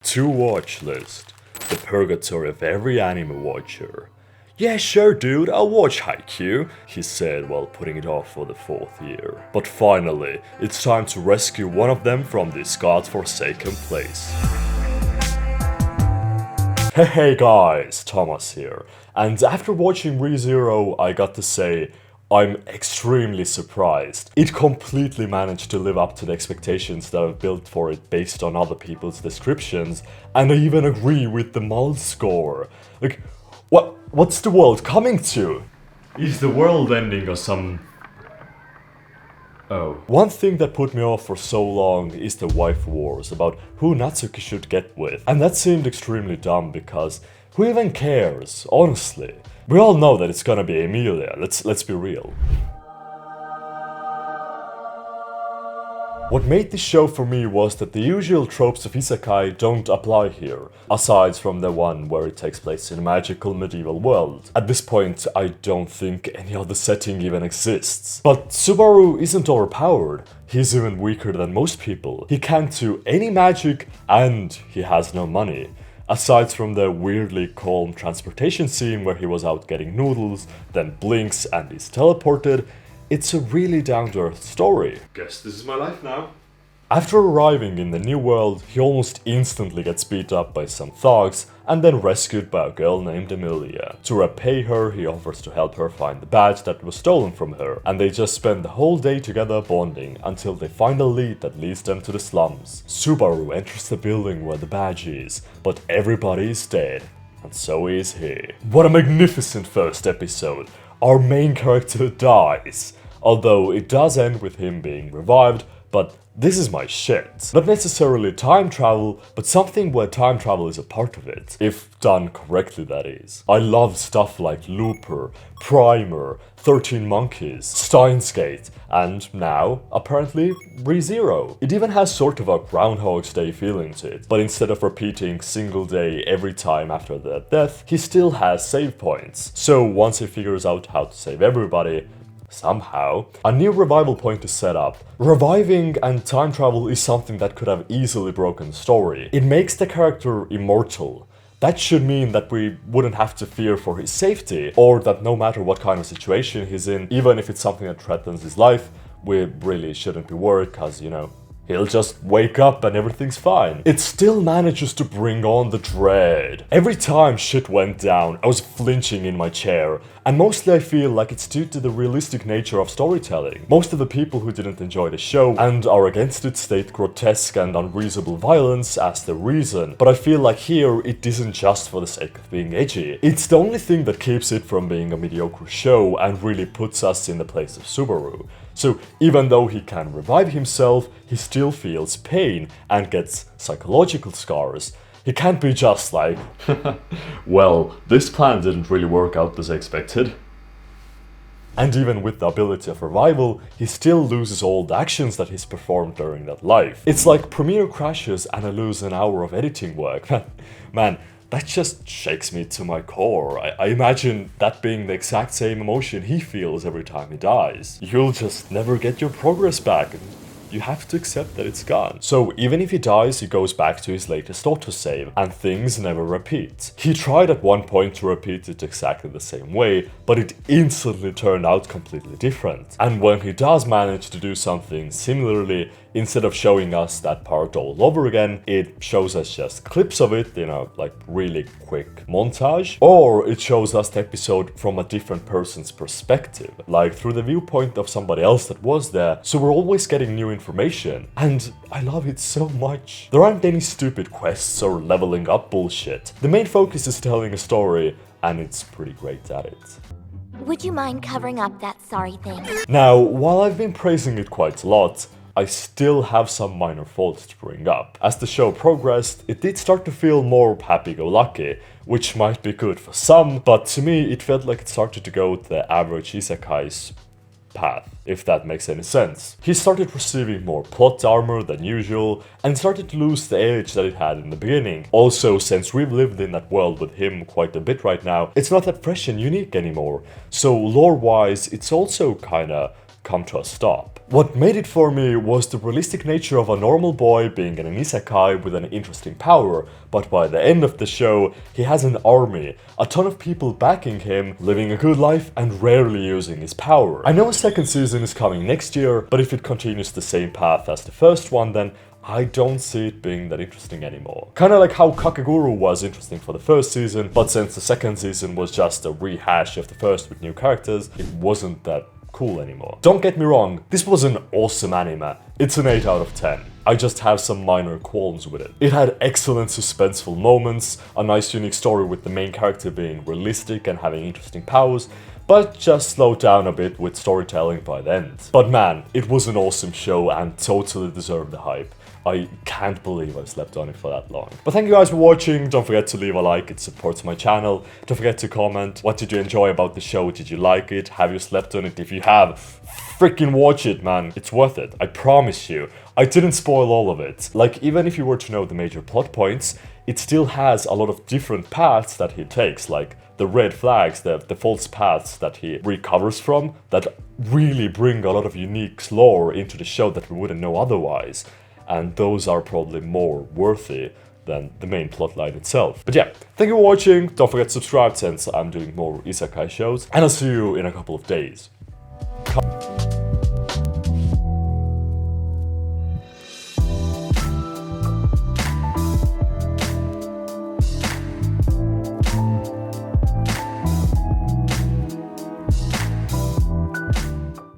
To watch list. The purgatory of every anime watcher. Yeah, sure dude, I'll watch Haikyuu, he said while putting it off for the 4th year. But finally, it's time to rescue one of them from this godforsaken place. Hey guys, Thomas here. And after watching ReZero, I got to say, I'm extremely surprised. It completely managed to live up to the expectations that I've built for it based on other people's descriptions, and I even agree with the Mull score. Like, what's the world coming to? Is the world ending or some... Oh. One thing that put me off for so long is the wife wars about who Natsuki should get with. And that seemed extremely dumb because who even cares, honestly? We all know that it's gonna be Emilia, let's be real. What made this show for me was that the usual tropes of isekai don't apply here, aside from the one where it takes place in a magical medieval world. At this point, I don't think any other setting even exists. But Subaru isn't overpowered, he's even weaker than most people. He can't do any magic and he has no money. Aside from the weirdly calm transportation scene where he was out getting noodles, then blinks and is teleported, it's a really down-to-earth story. Guess this is my life now. After arriving in the new world, he almost instantly gets beat up by some thugs and then rescued by a girl named Emilia. To repay her, he offers to help her find the badge that was stolen from her, and they just spend the whole day together bonding until they find a lead that leads them to the slums. Subaru enters the building where the badge is, but everybody is dead, and so is he. What a magnificent first episode! Our main character dies, although it does end with him being revived, but this is my shit. Not necessarily time travel, but something where time travel is a part of it. If done correctly, that is. I love stuff like Looper, Primer, 13 Monkeys, Steins Gate, and now, apparently, ReZero. It even has sort of a Groundhog's Day feeling to it, but instead of repeating single day every time after their death, he still has save points. So once he figures out how to save everybody, somehow, a new revival point is set up. Reviving and time travel is something that could have easily broken the story. It makes the character immortal. That should mean that we wouldn't have to fear for his safety, or that no matter what kind of situation he's in, even if it's something that threatens his life, we really shouldn't be worried cause, you know, he'll just wake up and everything's fine. It still manages to bring on the dread. Every time shit went down, I was flinching in my chair, and mostly I feel like it's due to the realistic nature of storytelling. Most of the people who didn't enjoy the show and are against it state grotesque and unreasonable violence as the reason, but I feel like here it isn't just for the sake of being edgy. It's the only thing that keeps it from being a mediocre show and really puts us in the place of Subaru. So even though he can revive himself, he still feels pain and gets psychological scars. He can't be just like, well, this plan didn't really work out as expected. And even with the ability of revival, he still loses all the actions that he's performed during that life. It's like Premiere crashes and I lose an hour of editing work. Man, that just shakes me to my core. I imagine that being the exact same emotion he feels every time he dies. You'll just never get your progress back. You have to accept that it's gone. So even if he dies, he goes back to his latest autosave, and things never repeat. He tried at one point to repeat it exactly the same way, but it instantly turned out completely different. And when he does manage to do something similarly, instead of showing us that part all over again, it shows us just clips of it in a like really quick montage, or it shows us the episode from a different person's perspective, like through the viewpoint of somebody else that was there, so we're always getting new information, and I love it so much. There aren't any stupid quests or leveling up bullshit. The main focus is telling a story, and it's pretty great at it. Would you mind covering up that sorry thing? Now, while I've been praising it quite a lot, I still have some minor faults to bring up. As the show progressed, it did start to feel more happy-go-lucky, which might be good for some, but to me it felt like it started to go the average isekais path, if that makes any sense. He started receiving more plot armor than usual, and started to lose the edge that it had in the beginning. Also, since we've lived in that world with him quite a bit right now, it's not that fresh and unique anymore, so lore-wise it's also kinda come to a stop. What made it for me was the realistic nature of a normal boy being in an isekai with an interesting power, but by the end of the show, he has an army, a ton of people backing him, living a good life and rarely using his power. I know a second season is coming next year, but if it continues the same path as the first one, then I don't see it being that interesting anymore. Kinda like how Kakeguru was interesting for the first season, but since the second season was just a rehash of the first with new characters, it wasn't that cool anymore. Don't get me wrong, this was an awesome anime. It's an 8 out of 10. I just have some minor qualms with it. It had excellent suspenseful moments, a nice unique story with the main character being realistic and having interesting powers, but just slowed down a bit with storytelling by the end. But man, it was an awesome show and totally deserved the hype. I can't believe I slept on it for that long. But thank you guys for watching. Don't forget to leave a like, it supports my channel. Don't forget to comment. What did you enjoy about the show? Did you like it? Have you slept on it? If you have, freaking watch it, man. It's worth it. I promise you. I didn't spoil all of it. Like, even if you were to know the major plot points, it still has a lot of different paths that he takes, like the red flags, the false paths that he recovers from, that really bring a lot of unique lore into the show that we wouldn't know otherwise. And those are probably more worthy than the main plotline itself. But yeah, thank you for watching. Don't forget to subscribe since I'm doing more isekai shows. And I'll see you in a couple of days.